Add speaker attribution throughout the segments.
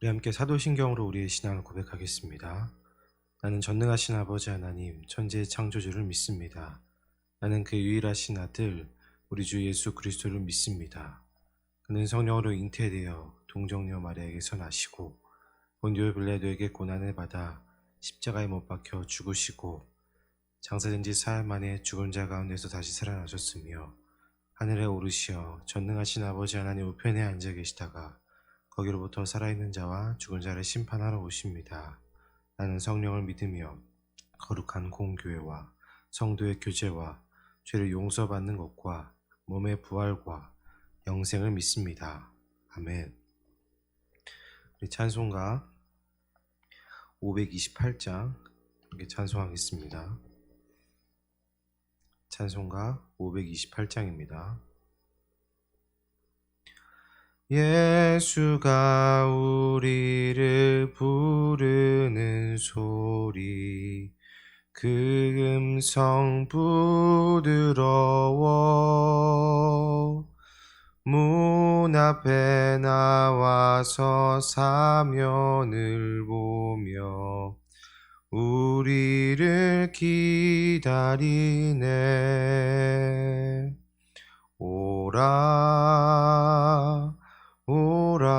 Speaker 1: 우리 함께 사도신경으로 우리의 신앙을 고백하겠습니다. 나는 전능하신 아버지 하나님, 천지의 창조주를 믿습니다. 나는 그 유일하신 아들, 우리 주 예수 그리스도를 믿습니다. 그는 성령으로 잉태되어 동정녀 마리아에게서 나시고 본디오 빌라도에게 고난을 받아 십자가에 못 박혀 죽으시고 장사된 지 사흘 만에 죽은 자 가운데서 다시 살아나셨으며 하늘에 오르시어 전능하신 아버지 하나님 우편에 앉아 계시다가 거기로부터 살아있는 자와 죽은 자를 심판하러 오십니다. 나는 성령을 믿으며 거룩한 공교회와 성도의 교제와 죄를 용서받는 것과 몸의 부활과 영생을 믿습니다. 아멘. 우리 찬송가 528장 함께 찬송하겠습니다. 찬송가 528장입니다. 예수가 우리를 부르는 소리, 그 음성 부드러워 문 앞에 나와서 사면을 보며 우리를 기다리네. 오라 오라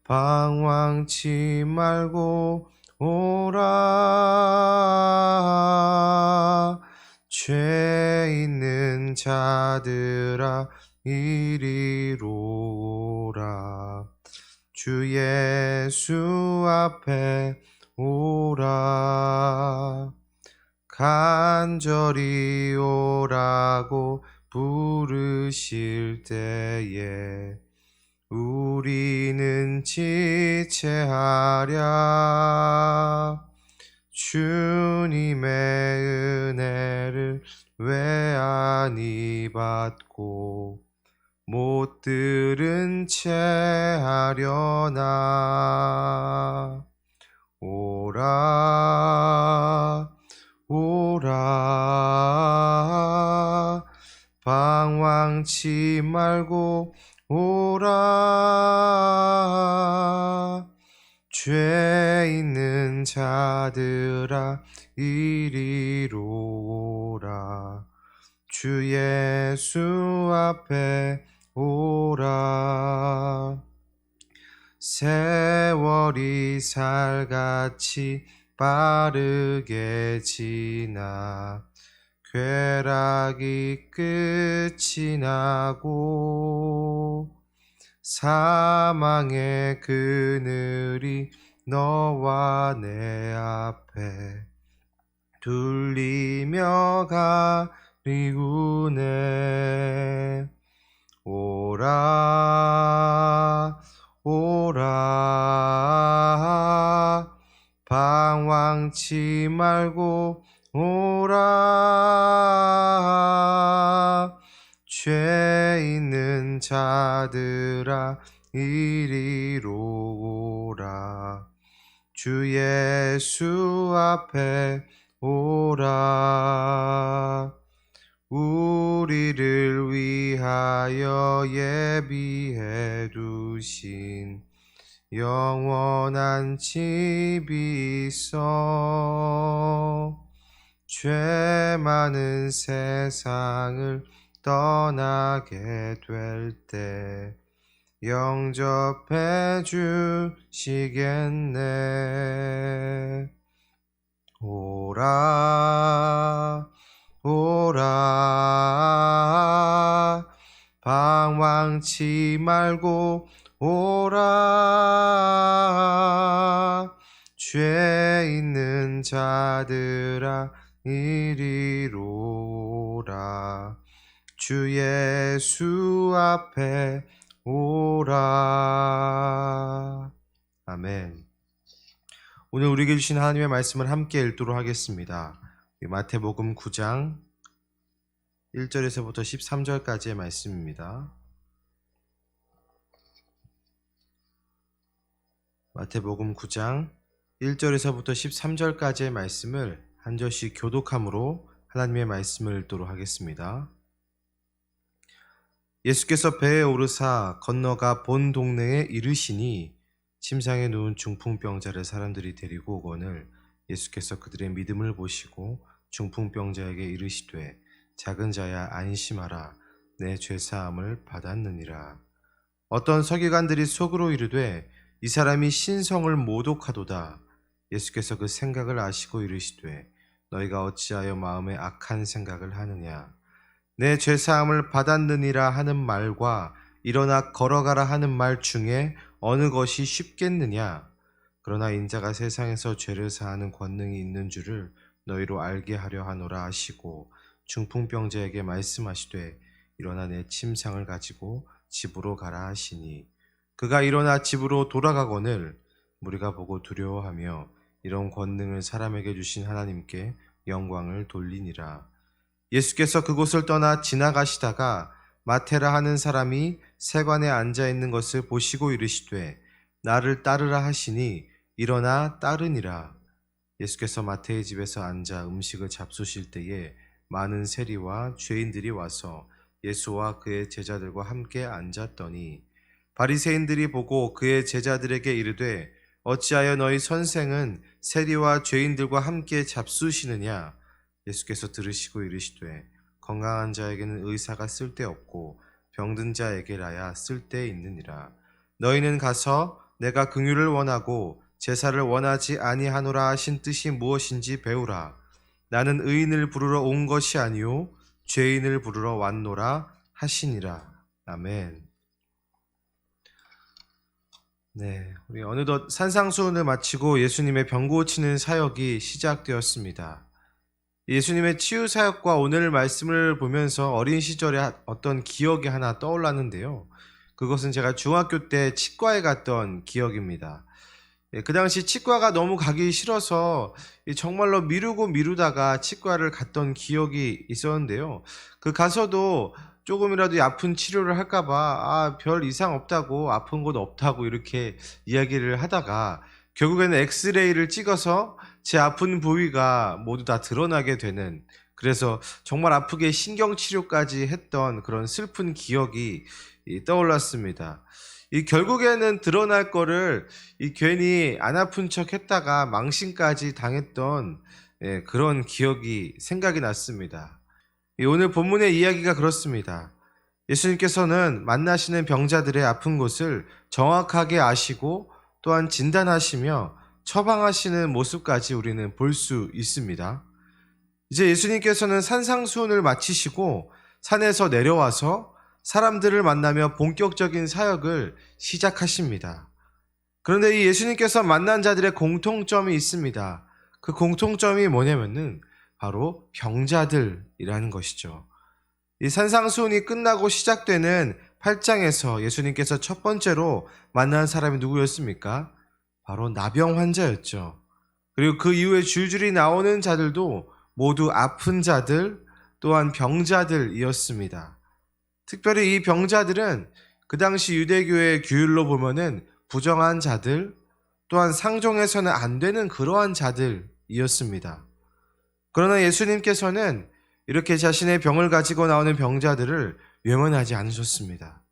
Speaker 1: 방황치 말고 오라 죄 있는 자들아 이리로 오라 주 예수 앞에 오라 간절히 오라고 부르실 때에 우리는 지체하랴. 주님의 은혜를 왜 아니 받고 못 들은 채 하려나. 오라 오라 방황치 말고 오라 죄 있는 자들아 이리로 오라 주 예수 앞에 오라. 세월이 살같이 빠르게 지나 쾌락이 끝이 나고 사망의 그늘이 너와 내 앞에 둘리며 가리구네. 오라 오라 방황치 말고 오라 죄 있는 자들아 이리로 오라 주 예수 앞에 오라. 우리를 위하여 예비해 두신 영원한 집이 있어 죄 많은 세상을 떠나게 될 때 영접해 주시겠네. 오라 오라 방황치 말고 오라 죄 있는 자들아 이리로 오라 주 예수 앞에 오라. 아멘. 오늘 우리에게 주신 하나님의 말씀을 함께 읽도록 하겠습니다. 마태복음 9장 1절에서부터 13절까지의 말씀입니다. 마태복음 9장 1절에서부터 13절까지의 말씀을 한 절씩 교독함으로 하나님의 말씀을 읽도록 하겠습니다. 예수께서 배에 오르사 건너가 본 동네에 이르시니 침상에 누운 중풍병자를 사람들이 데리고 오거늘 예수께서 그들의 믿음을 보시고 중풍병자에게 이르시되 작은 자야 안심하라 내 죄사함을 받았느니라. 어떤 서기관들이 속으로 이르되 이 사람이 신성을 모독하도다. 예수께서 그 생각을 아시고 이르시되 너희가 어찌하여 마음에 악한 생각을 하느냐. 내 죄사함을 받았느니라 하는 말과 일어나 걸어가라 하는 말 중에 어느 것이 쉽겠느냐. 그러나 인자가 세상에서 죄를 사하는 권능이 있는 줄을 너희로 알게 하려 하노라 하시고 중풍병자에게 말씀하시되 일어나 내 침상을 가지고 집으로 가라 하시니 그가 일어나 집으로 돌아가거늘 무리가 보고 두려워하며 이런 권능을 사람에게 주신 하나님께 영광을 돌리니라. 예수께서 그곳을 떠나 지나가시다가 마테라 하는 사람이 세관에 앉아 있는 것을 보시고 이르시되 나를 따르라 하시니 일어나 따르니라. 예수께서 마태의 집에서 앉아 음식을 잡수실 때에 많은 세리와 죄인들이 와서 예수와 그의 제자들과 함께 앉았더니 바리새인들이 보고 그의 제자들에게 이르되 어찌하여 너희 선생은 세리와 죄인들과 함께 잡수시느냐. 예수께서 들으시고 이르시되 건강한 자에게는 의사가 쓸데없고 병든 자에게라야 쓸데있느니라. 너희는 가서 내가 긍휼을 원하고 제사를 원하지 아니하노라 하신 뜻이 무엇인지 배우라. 나는 의인을 부르러 온 것이 아니요 죄인을 부르러 왔노라 하시니라. 아멘. 네, 우리 어느덧 산상수훈을 마치고 예수님의 병 고치는 사역이 시작되었습니다. 예수님의 치유 사역과 오늘 말씀을 보면서 어린 시절의 어떤 기억이 하나 떠올랐는데요. 그것은 제가 중학교 때 치과에 갔던 기억입니다. 그 당시 치과가 너무 가기 싫어서 정말로 미루다가 치과를 갔던 기억이 있었는데요. 그 가서도 조금이라도 아픈 치료를 할까봐 별 이상 없다고, 아픈 곳 없다고 이렇게 이야기를 하다가 결국에는 엑스레이를 찍어서 제 아픈 부위가 모두 다 드러나게 되는, 그래서 정말 아프게 신경치료까지 했던 그런 슬픈 기억이 떠올랐습니다. 결국에는 드러날 거를 괜히 안 아픈 척 했다가 망신까지 당했던 그런 기억이 생각이 났습니다. 오늘 본문의 이야기가 그렇습니다. 예수님께서는 만나시는 병자들의 아픈 곳을 정확하게 아시고 또한 진단하시며 처방하시는 모습까지 우리는 볼 수 있습니다. 이제 예수님께서는 산상수훈을 마치시고 산에서 내려와서 사람들을 만나며 본격적인 사역을 시작하십니다. 그런데 이 예수님께서 만난 자들의 공통점이 있습니다. 그 공통점이 뭐냐면은 바로 병자들이라는 것이죠. 이 산상수훈이 끝나고 시작되는 8장에서 예수님께서 첫 번째로 만난 사람이 누구였습니까? 바로 나병 환자였죠. 그리고 그 이후에 줄줄이 나오는 자들도 모두 아픈 자들, 또한 병자들이었습니다. 특별히 이 병자들은 그 당시 유대교의 규율로 보면은 부정한 자들, 또한 상종해서는 안 되는 그러한 자들이었습니다. 그러나 예수님께서는 이렇게 자신의 병을 가지고 나오는 병자들을 외면하지 않으셨습니다.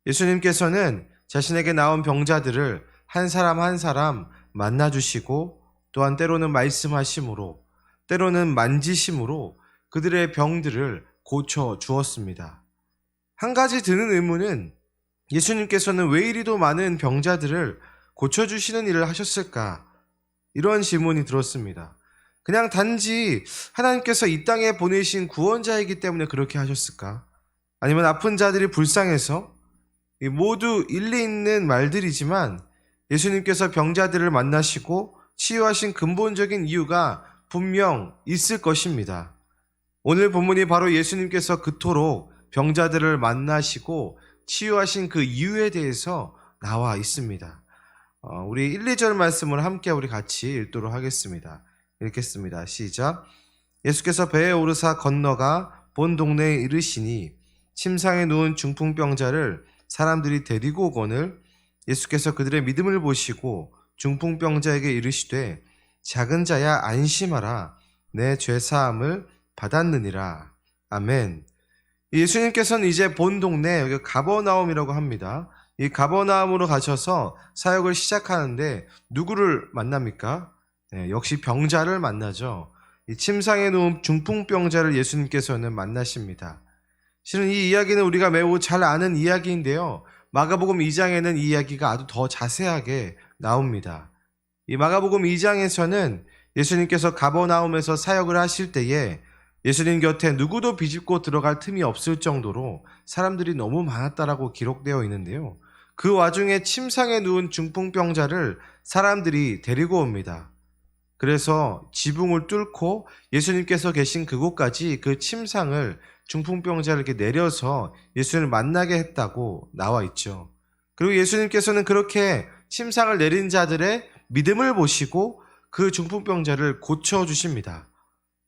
Speaker 1: 예수님께서는 자신에게 나온 병자들을 한 사람 한 사람 만나주시고 또한 때로는 말씀하심으로, 때로는 만지심으로 그들의 병들을 고쳐주었습니다. 한 가지 드는 의문은 예수님께서는 왜 이리도 많은 병자들을 고쳐주시는 일을 하셨을까? 이런 질문이 들었습니다. 그냥 단지 하나님께서 이 땅에 보내신 구원자이기 때문에 그렇게 하셨을까? 아니면 아픈 자들이 불쌍해서? 모두 일리 있는 말들이지만 예수님께서 병자들을 만나시고 치유하신 근본적인 이유가 분명 있을 것입니다. 오늘 본문이 바로 예수님께서 그토록 병자들을 만나시고 치유하신 그 이유에 대해서 나와 있습니다. 우리 1, 2절 말씀을 함께 우리 같이 읽도록 하겠습니다. 읽겠습니다. 시작. 예수께서 배에 오르사 건너가 본 동네에 이르시니 침상에 누운 중풍병자를 사람들이 데리고 오거늘 예수께서 그들의 믿음을 보시고 중풍병자에게 이르시되 작은 자야 안심하라 내 죄사함을 받았느니라. 아멘. 예수님께서는 이제 본 동네, 여기 가버나움이라고 합니다. 이 가버나움으로 가셔서 사역을 시작하는데 누구를 만납니까? 네, 역시 병자를 만나죠. 이 침상에 누운 중풍병자를 예수님께서는 만나십니다. 실은 이 이야기는 우리가 매우 잘 아는 이야기인데요. 마가복음 2장에는 이 이야기가 아주 더 자세하게 나옵니다. 이 마가복음 2장에서는 예수님께서 가버나움에서 사역을 하실 때에 예수님 곁에 누구도 비집고 들어갈 틈이 없을 정도로 사람들이 너무 많았다라고 기록되어 있는데요. 그 와중에 침상에 누운 중풍병자를 사람들이 데리고 옵니다. 그래서 지붕을 뚫고 예수님께서 계신 그곳까지 그 침상을 중풍병자를 이렇게 내려서 예수님을 만나게 했다고 나와 있죠. 그리고 예수님께서는 그렇게 침상을 내린 자들의 믿음을 보시고 그 중풍병자를 고쳐주십니다.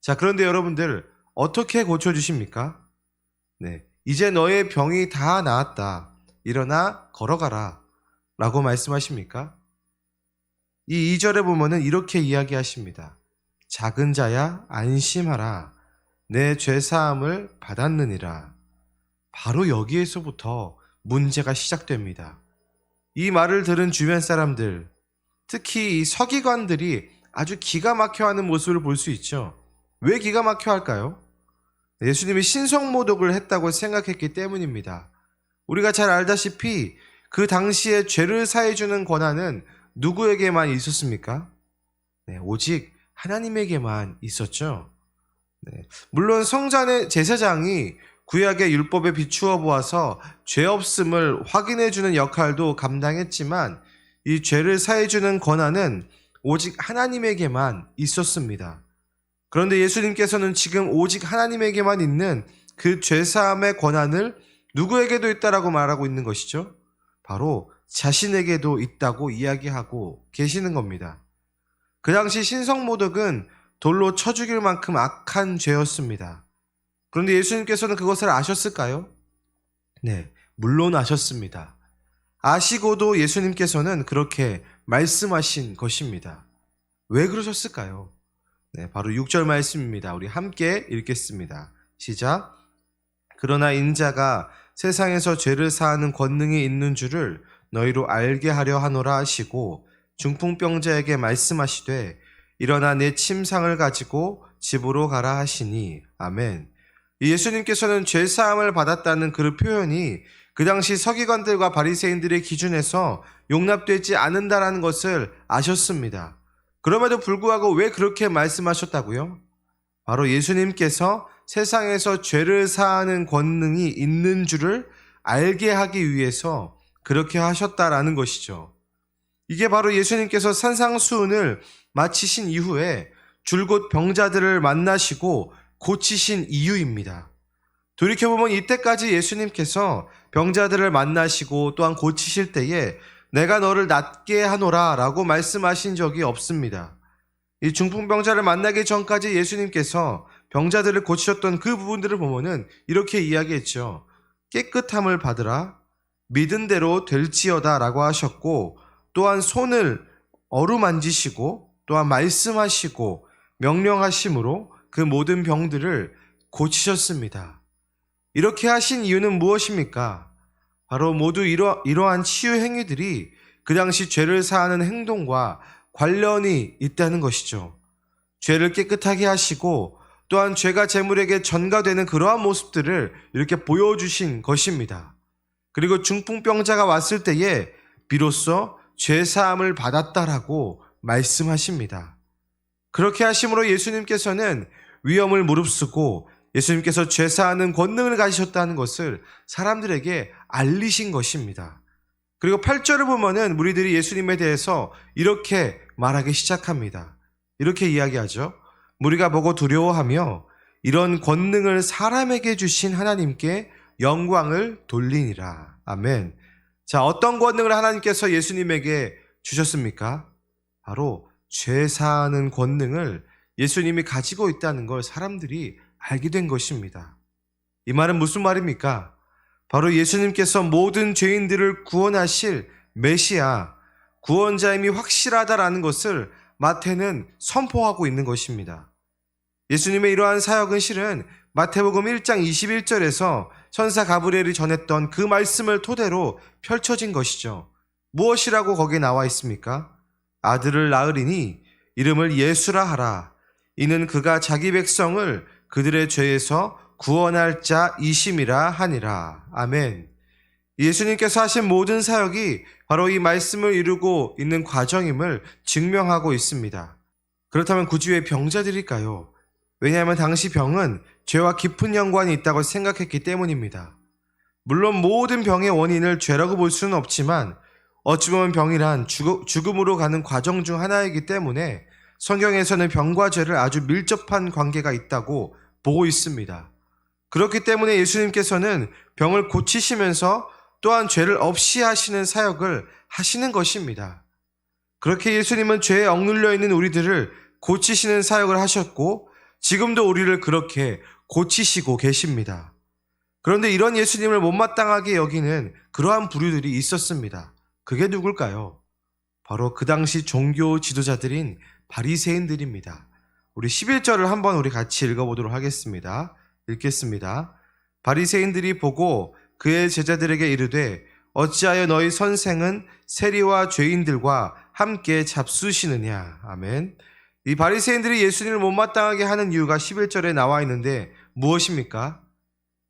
Speaker 1: 자, 그런데 여러분들 어떻게 고쳐주십니까? 네, 이제 너의 병이 다 나았다. 일어나 걸어가라 라고 말씀하십니까? 이 2절에 보면은 이렇게 이야기하십니다. 작은 자야 안심하라. 내 죄사함을 받았느니라. 바로 여기에서부터 문제가 시작됩니다. 이 말을 들은 주변 사람들, 특히 이 서기관들이 아주 기가 막혀하는 모습을 볼 수 있죠. 왜 기가 막혀 할까요? 예수님이 신성모독을 했다고 생각했기 때문입니다. 우리가 잘 알다시피 그 당시에 죄를 사해주는 권한은 누구에게만 있었습니까? 네, 오직 하나님에게만 있었죠. 네, 물론 성전의 제사장이 구약의 율법에 비추어 보아서 죄 없음을 확인해주는 역할도 감당했지만 이 죄를 사해주는 권한은 오직 하나님에게만 있었습니다. 그런데 예수님께서는 지금 오직 하나님에게만 있는 그 죄사함의 권한을 누구에게도 있다라고 말하고 있는 것이죠. 바로 자신에게도 있다고 이야기하고 계시는 겁니다. 그 당시 신성모독은 돌로 쳐 죽일 만큼 악한 죄였습니다. 그런데 예수님께서는 그것을 아셨을까요? 네, 물론 아셨습니다. 아시고도 예수님께서는 그렇게 말씀하신 것입니다. 왜 그러셨을까요? 네, 바로 6절 말씀입니다. 우리 함께 읽겠습니다. 시작. 그러나 인자가 세상에서 죄를 사하는 권능이 있는 줄을 너희로 알게 하려 하노라 하시고 중풍병자에게 말씀하시되 일어나 내 침상을 가지고 집으로 가라 하시니. 아멘. 예수님께서는 죄사함을 받았다는 그 표현이 그 당시 서기관들과 바리새인들의 기준에서 용납되지 않는다라는 것을 아셨습니다. 그럼에도 불구하고 왜 그렇게 말씀하셨다고요? 바로 예수님께서 세상에서 죄를 사하는 권능이 있는 줄을 알게 하기 위해서 그렇게 하셨다라는 것이죠. 이게 바로 예수님께서 산상수훈을 마치신 이후에 줄곧 병자들을 만나시고 고치신 이유입니다. 돌이켜보면 이때까지 예수님께서 병자들을 만나시고 또한 고치실 때에 내가 너를 낫게 하노라 라고 말씀하신 적이 없습니다. 이 중풍병자를 만나기 전까지 예수님께서 병자들을 고치셨던 그 부분들을 보면은 이렇게 이야기했죠. 깨끗함을 받으라, 믿은 대로 될지어다 라고 하셨고, 또한 손을 어루만지시고 또한 말씀하시고 명령하심으로 그 모든 병들을 고치셨습니다. 이렇게 하신 이유는 무엇입니까? 바로 모두 이러한 치유 행위들이 그 당시 죄를 사하는 행동과 관련이 있다는 것이죠. 죄를 깨끗하게 하시고 또한 죄가 제물에게 전가되는 그러한 모습들을 이렇게 보여주신 것입니다. 그리고 중풍병자가 왔을 때에 비로소 죄사함을 받았다라고 말씀하십니다. 그렇게 하심으로 예수님께서는 위험을 무릅쓰고 예수님께서 죄사하는 권능을 가지셨다는 것을 사람들에게 알리신 것입니다. 그리고 8절을 보면은 무리들이 예수님에 대해서 이렇게 말하기 시작합니다. 이렇게 이야기하죠. 무리가 보고 두려워하며 이런 권능을 사람에게 주신 하나님께 영광을 돌리니라. 아멘. 자, 어떤 권능을 하나님께서 예수님에게 주셨습니까? 바로 죄사하는 권능을 예수님이 가지고 있다는 걸 사람들이 알게 된 것입니다. 이 말은 무슨 말입니까? 바로 예수님께서 모든 죄인들을 구원하실 메시아, 구원자임이 확실하다라는 것을 마태는 선포하고 있는 것입니다. 예수님의 이러한 사역은 실은 마태복음 1장 21절에서 천사 가브리엘이 전했던 그 말씀을 토대로 펼쳐진 것이죠. 무엇이라고 거기에 나와 있습니까? 아들을 낳으리니 이름을 예수라 하라. 이는 그가 자기 백성을 그들의 죄에서 구원할 자이심이라 하니라. 아멘. 예수님께서 하신 모든 사역이 바로 이 말씀을 이루고 있는 과정임을 증명하고 있습니다. 그렇다면 굳이 왜 병자들일까요? 왜냐하면 당시 병은 죄와 깊은 연관이 있다고 생각했기 때문입니다. 물론 모든 병의 원인을 죄라고 볼 수는 없지만 어찌 보면 병이란 죽음으로 가는 과정 중 하나이기 때문에 성경에서는 병과 죄를 아주 밀접한 관계가 있다고 보고 있습니다. 그렇기 때문에 예수님께서는 병을 고치시면서 또한 죄를 없이 하시는 사역을 하시는 것입니다. 그렇게 예수님은 죄에 억눌려 있는 우리들을 고치시는 사역을 하셨고 지금도 우리를 그렇게 고치시고 계십니다. 그런데 이런 예수님을 못마땅하게 여기는 그러한 부류들이 있었습니다. 그게 누굴까요? 바로 그 당시 종교 지도자들인 바리새인들입니다. 우리 11절을 한번 우리 같이 읽어보도록 하겠습니다. 읽겠습니다. 바리새인들이 보고 그의 제자들에게 이르되 어찌하여 너희 선생은 세리와 죄인들과 함께 잡수시느냐. 아멘. 이 바리새인들이 예수님을 못마땅하게 하는 이유가 11절에 나와 있는데 무엇입니까?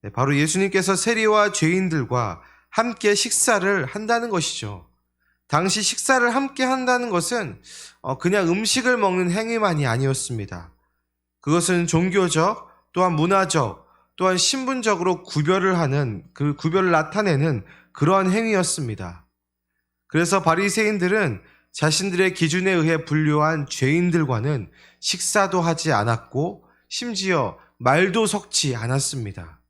Speaker 1: 네, 바로 예수님께서 세리와 죄인들과 함께 식사를 한다는 것이죠. 당시 식사를 함께 한다는 것은 그냥 음식을 먹는 행위만이 아니었습니다. 그것은 종교적, 또한 문화적, 또한 신분적으로 구별을 하는, 그 구별을 나타내는 그러한 행위였습니다. 그래서 바리새인들은 자신들의 기준에 의해 분류한 죄인들과는 식사도 하지 않았고 심지어 말도 섞지 않았습니다.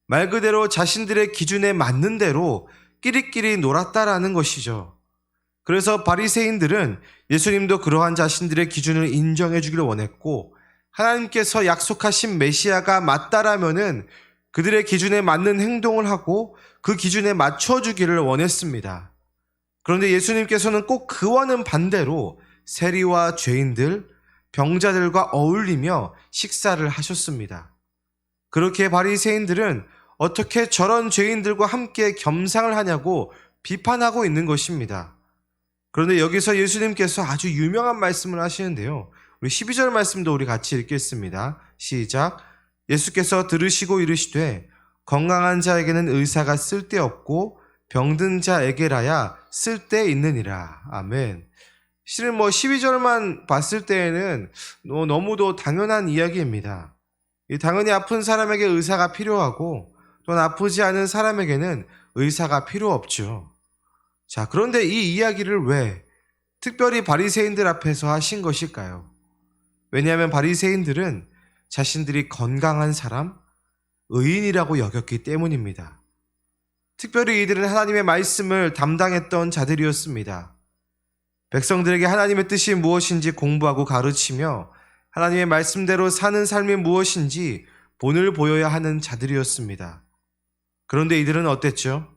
Speaker 1: 말 그대로 자신들의 기준에 맞는 대로 끼리끼리 놀았다라는 것이죠. 그래서 바리새인들은 예수님도 그러한 자신들의 기준을 인정해 주기를 원했고 하나님께서 약속하신 메시아가 맞다라면은 그들의 기준에 맞는 행동을 하고 그 기준에 맞춰주기를 원했습니다. 그런데 예수님께서는 꼭 그와는 반대로 세리와 죄인들, 병자들과 어울리며 식사를 하셨습니다. 그렇게 바리새인들은 어떻게 저런 죄인들과 함께 겸상을 하냐고 비판하고 있는 것입니다. 그런데 여기서 예수님께서 아주 유명한 말씀을 하시는데요. 우리 12절 말씀도 우리 같이 읽겠습니다. 시작. 예수께서 들으시고 이르시되 건강한 자에게는 의사가 쓸데없고 병든 자에게라야 쓸데 있느니라. 아멘. 실은 12절만 봤을 때에는 너무도 당연한 이야기입니다. 당연히 아픈 사람에게 의사가 필요하고 또는 아프지 않은 사람에게는 의사가 필요 없죠. 자, 그런데 이 이야기를 왜 특별히 바리새인들 앞에서 하신 것일까요? 왜냐하면 바리새인들은 자신들이 건강한 사람, 의인이라고 여겼기 때문입니다. 특별히 이들은 하나님의 말씀을 담당했던 자들이었습니다. 백성들에게 하나님의 뜻이 무엇인지 공부하고 가르치며 하나님의 말씀대로 사는 삶이 무엇인지 본을 보여야 하는 자들이었습니다. 그런데 이들은 어땠죠?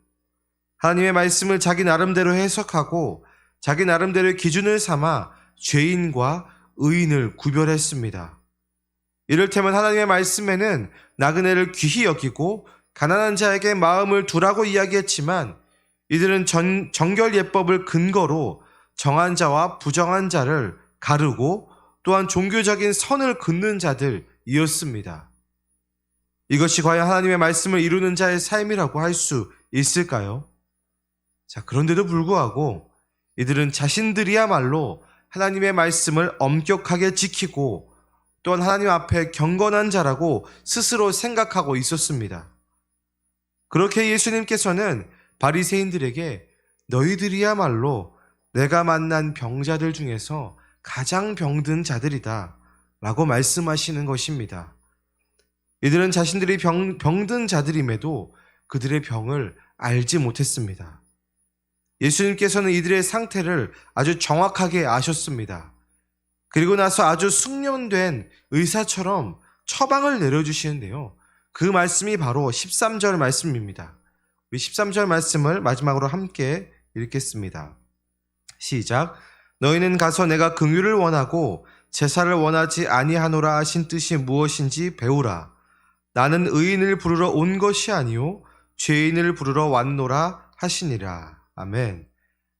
Speaker 1: 하나님의 말씀을 자기 나름대로 해석하고 자기 나름대로의 기준을 삼아 죄인과 의인을 구별했습니다. 이를테면 하나님의 말씀에는 나그네를 귀히 여기고 가난한 자에게 마음을 두라고 이야기했지만 이들은 정결예법을 근거로 정한 자와 부정한 자를 가르고 또한 종교적인 선을 긋는 자들이었습니다. 이것이 과연 하나님의 말씀을 이루는 자의 삶이라고 할 수 있을까요? 자, 그런데도 불구하고 이들은 자신들이야말로 하나님의 말씀을 엄격하게 지키고 또한 하나님 앞에 경건한 자라고 스스로 생각하고 있었습니다. 그렇게 예수님께서는 바리새인들에게 너희들이야말로 내가 만난 병자들 중에서 가장 병든 자들이다 라고 말씀하시는 것입니다. 이들은 자신들이 병든 자들임에도 그들의 병을 알지 못했습니다. 예수님께서는 이들의 상태를 아주 정확하게 아셨습니다. 그리고 나서 아주 숙련된 의사처럼 처방을 내려주시는데요. 그 말씀이 바로 13절 말씀입니다. 우리 13절 말씀을 마지막으로 함께 읽겠습니다. 시작. 너희는 가서 내가 긍휼을 원하고 제사를 원하지 아니하노라 하신 뜻이 무엇인지 배우라. 나는 의인을 부르러 온 것이 아니요 죄인을 부르러 왔노라 하시니라. 아멘.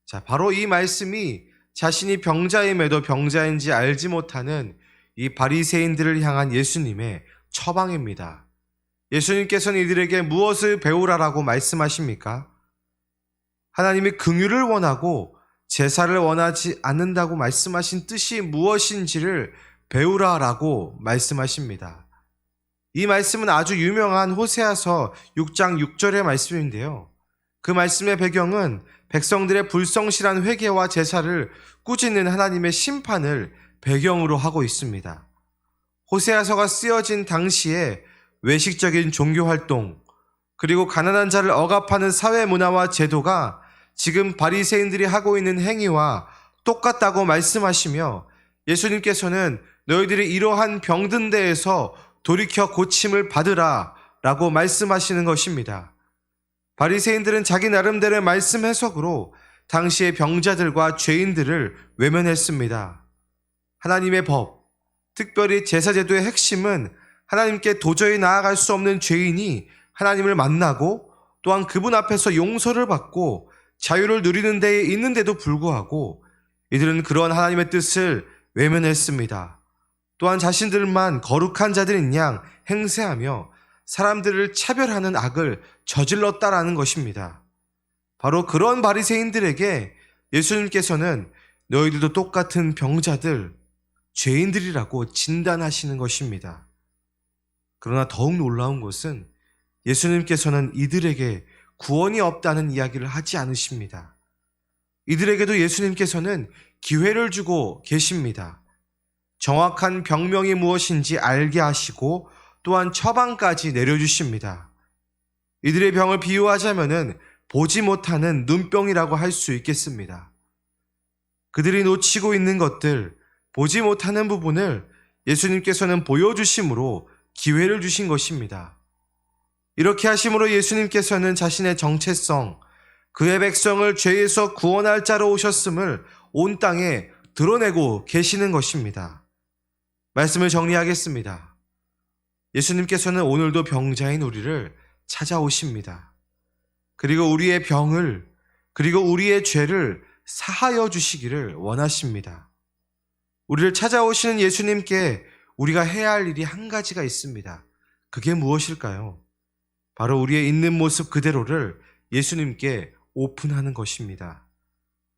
Speaker 1: 자, 바로 이 말씀이 자신이 병자임에도 병자인지 알지 못하는 이 바리새인들을 향한 예수님의 처방입니다. 예수님께서는 이들에게 무엇을 배우라라고 말씀하십니까? 하나님이 긍휼을 원하고 제사를 원하지 않는다고 말씀하신 뜻이 무엇인지를 배우라라고 말씀하십니다. 이 말씀은 아주 유명한 호세아서 6장 6절의 말씀인데요. 그 말씀의 배경은 백성들의 불성실한 회개와 제사를 꾸짖는 하나님의 심판을 배경으로 하고 있습니다. 호세아서가 쓰여진 당시에 외식적인 종교활동, 그리고 가난한 자를 억압하는 사회 문화와 제도가 지금 바리새인들이 하고 있는 행위와 똑같다고 말씀하시며, 예수님께서는 너희들이 이러한 병든 데에서 돌이켜 고침을 받으라 라고 말씀하시는 것입니다. 바리새인들은 자기 나름대로의 말씀 해석으로 당시의 병자들과 죄인들을 외면했습니다. 하나님의 법, 특별히 제사제도의 핵심은 하나님께 도저히 나아갈 수 없는 죄인이 하나님을 만나고 또한 그분 앞에서 용서를 받고 자유를 누리는 데에 있는데도 불구하고 이들은 그런 하나님의 뜻을 외면했습니다. 또한 자신들만 거룩한 자들인 양 행세하며 사람들을 차별하는 악을 저질렀다라는 것입니다. 바로 그런 바리새인들에게 예수님께서는 너희들도 똑같은 병자들, 죄인들이라고 진단하시는 것입니다. 그러나 더욱 놀라운 것은 예수님께서는 이들에게 구원이 없다는 이야기를 하지 않으십니다. 이들에게도 예수님께서는 기회를 주고 계십니다. 정확한 병명이 무엇인지 알게 하시고 또한 처방까지 내려주십니다. 이들의 병을 비유하자면은 보지 못하는 눈병이라고 할 수 있겠습니다. 그들이 놓치고 있는 것들, 보지 못하는 부분을 예수님께서는 보여주심으로 기회를 주신 것입니다. 이렇게 하심으로 예수님께서는 자신의 정체성, 그의 백성을 죄에서 구원할 자로 오셨음을 온 땅에 드러내고 계시는 것입니다. 말씀을 정리하겠습니다. 예수님께서는 오늘도 병자인 우리를 찾아오십니다. 그리고 우리의 병을, 그리고 우리의 죄를 사하여 주시기를 원하십니다. 우리를 찾아오시는 예수님께 우리가 해야 할 일이 한 가지가 있습니다. 그게 무엇일까요? 바로 우리의 있는 모습 그대로를 예수님께 오픈하는 것입니다.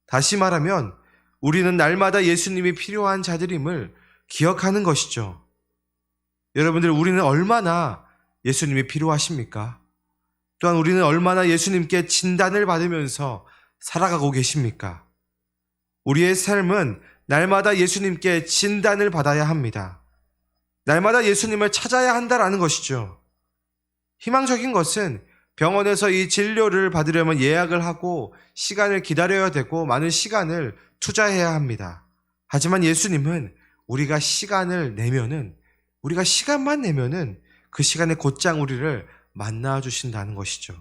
Speaker 1: 다시 말하면 우리는 날마다 예수님이 필요한 자들임을 기억하는 것이죠. 여러분들, 우리는 얼마나 예수님이 필요하십니까? 또한 우리는 얼마나 예수님께 진단을 받으면서 살아가고 계십니까? 우리의 삶은 날마다 예수님께 진단을 받아야 합니다. 날마다 예수님을 찾아야 한다라는 것이죠. 희망적인 것은 병원에서 이 진료를 받으려면 예약을 하고 시간을 기다려야 되고 많은 시간을 투자해야 합니다. 하지만 예수님은 우리가 시간만 내면은 그 시간에 곧장 우리를 만나 주신다는 것이죠.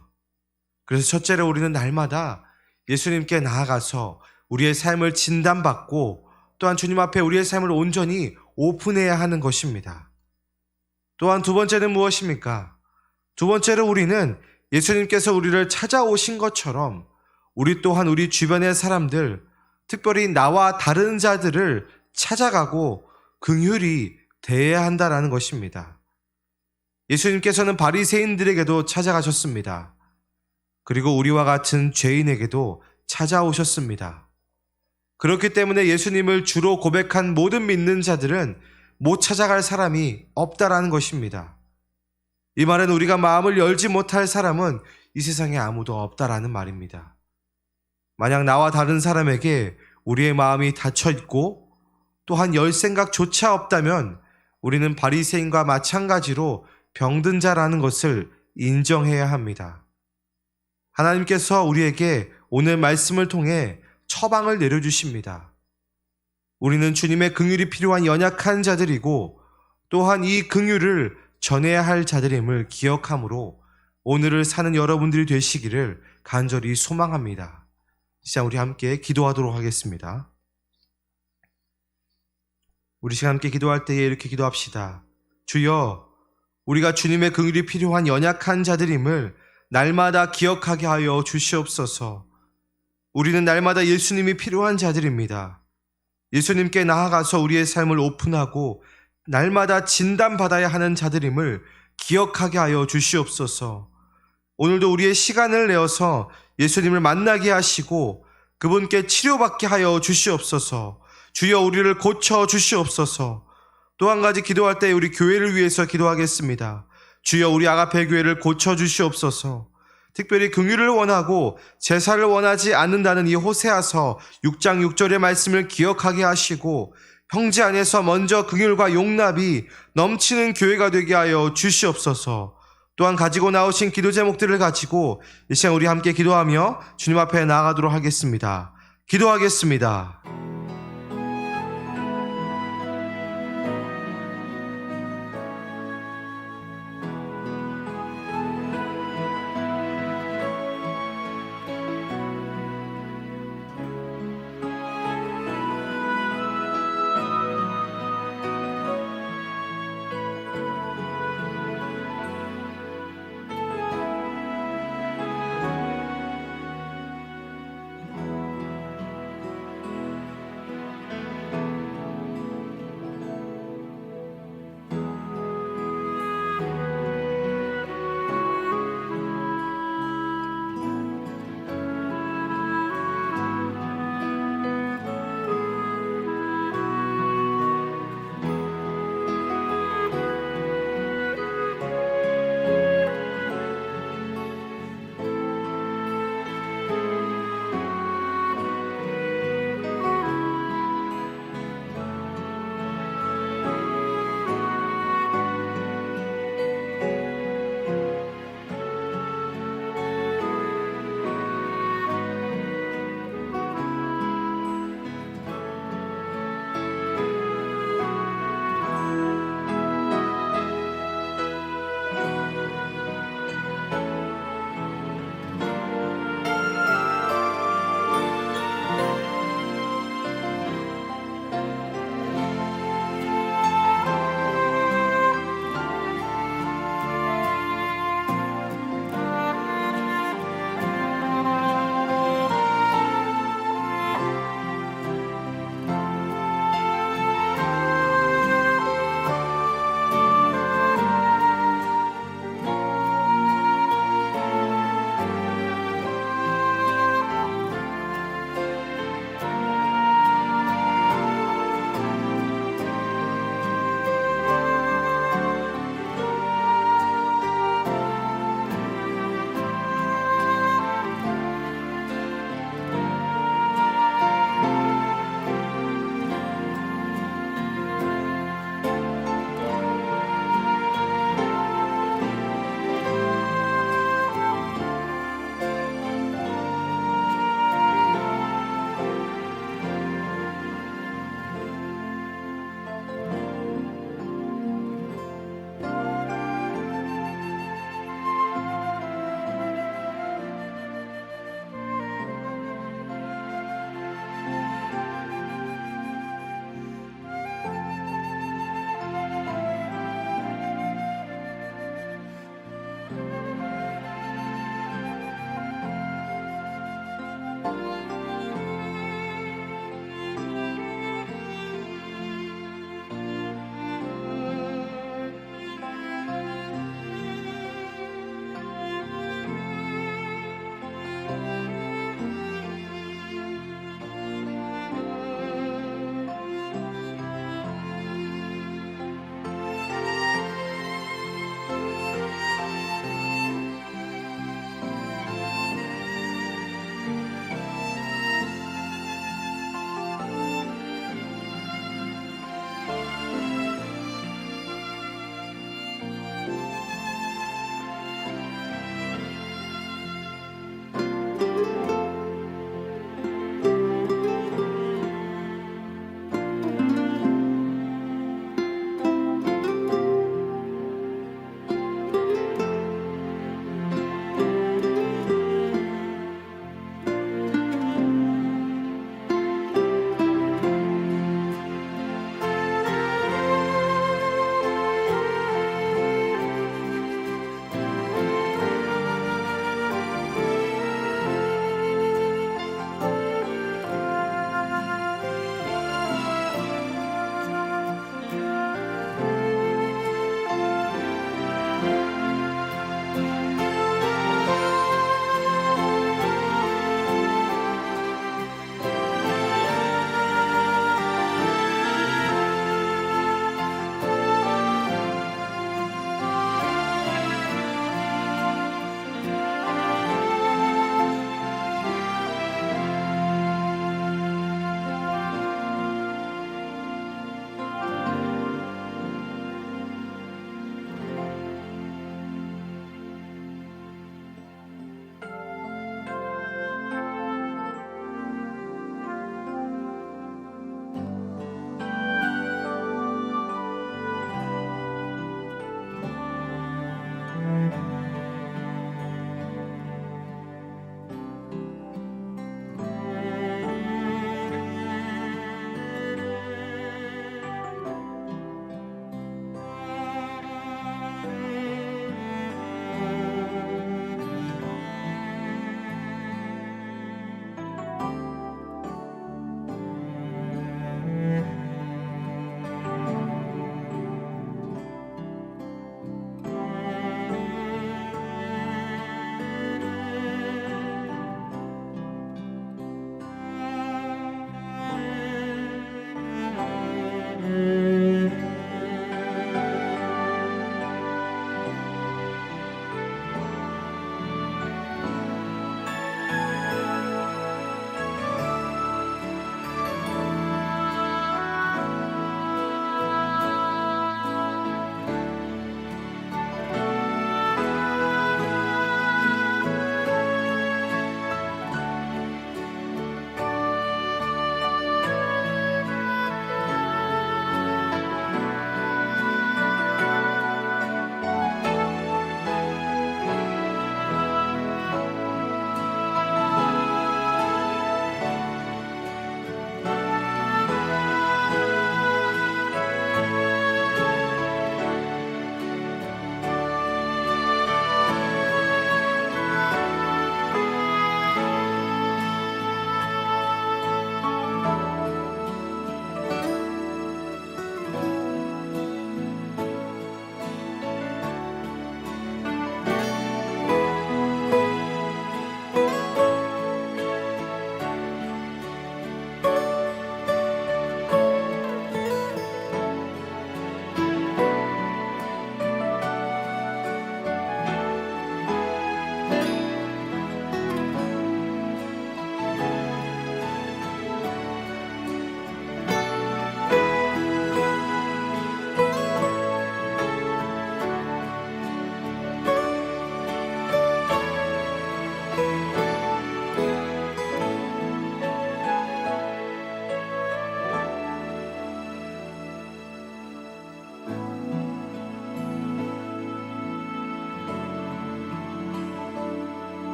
Speaker 1: 그래서 첫째로 우리는 날마다 예수님께 나아가서 우리의 삶을 진단받고 또한 주님 앞에 우리의 삶을 온전히 오픈해야 하는 것입니다. 또한 두 번째는 무엇입니까? 두 번째로 우리는 예수님께서 우리를 찾아오신 것처럼 우리 또한 우리 주변의 사람들, 특별히 나와 다른 자들을 찾아가고 긍휼히 대해야 한다는 것입니다. 예수님께서는 바리새인들에게도 찾아가셨습니다. 그리고 우리와 같은 죄인에게도 찾아오셨습니다. 그렇기 때문에 예수님을 주로 고백한 모든 믿는 자들은 못 찾아갈 사람이 없다라는 것입니다. 이 말은 우리가 마음을 열지 못할 사람은 이 세상에 아무도 없다라는 말입니다. 만약 나와 다른 사람에게 우리의 마음이 닫혀 있고 또한 열 생각조차 없다면 우리는 바리새인과 마찬가지로 병든 자라는 것을 인정해야 합니다. 하나님께서 우리에게 오늘 말씀을 통해 처방을 내려주십니다. 우리는 주님의 긍휼이 필요한 연약한 자들이고 또한 이 긍휼을 전해야 할 자들임을 기억함으로 오늘을 사는 여러분들이 되시기를 간절히 소망합니다. 자, 우리 함께 기도하도록 하겠습니다. 우리 시간 함께 기도할 때에 이렇게 기도합시다. 주여, 우리가 주님의 긍휼이 필요한 연약한 자들임을 날마다 기억하게 하여 주시옵소서. 우리는 날마다 예수님이 필요한 자들입니다. 예수님께 나아가서 우리의 삶을 오픈하고 날마다 진단받아야 하는 자들임을 기억하게 하여 주시옵소서. 오늘도 우리의 시간을 내어서 예수님을 만나게 하시고 그분께 치료받게 하여 주시옵소서. 주여 우리를 고쳐 주시옵소서. 또 한 가지 기도할 때 우리 교회를 위해서 기도하겠습니다. 주여 우리 아가페 교회를 고쳐 주시옵소서. 특별히 긍휼을 원하고 제사를 원하지 않는다는 이 호세아서 6장 6절의 말씀을 기억하게 하시고 형제 안에서 먼저 긍휼과 용납이 넘치는 교회가 되게 하여 주시옵소서. 또한 가지고 나오신 기도 제목들을 가지고 이 시간 우리 함께 기도하며 주님 앞에 나아가도록 하겠습니다. 기도하겠습니다.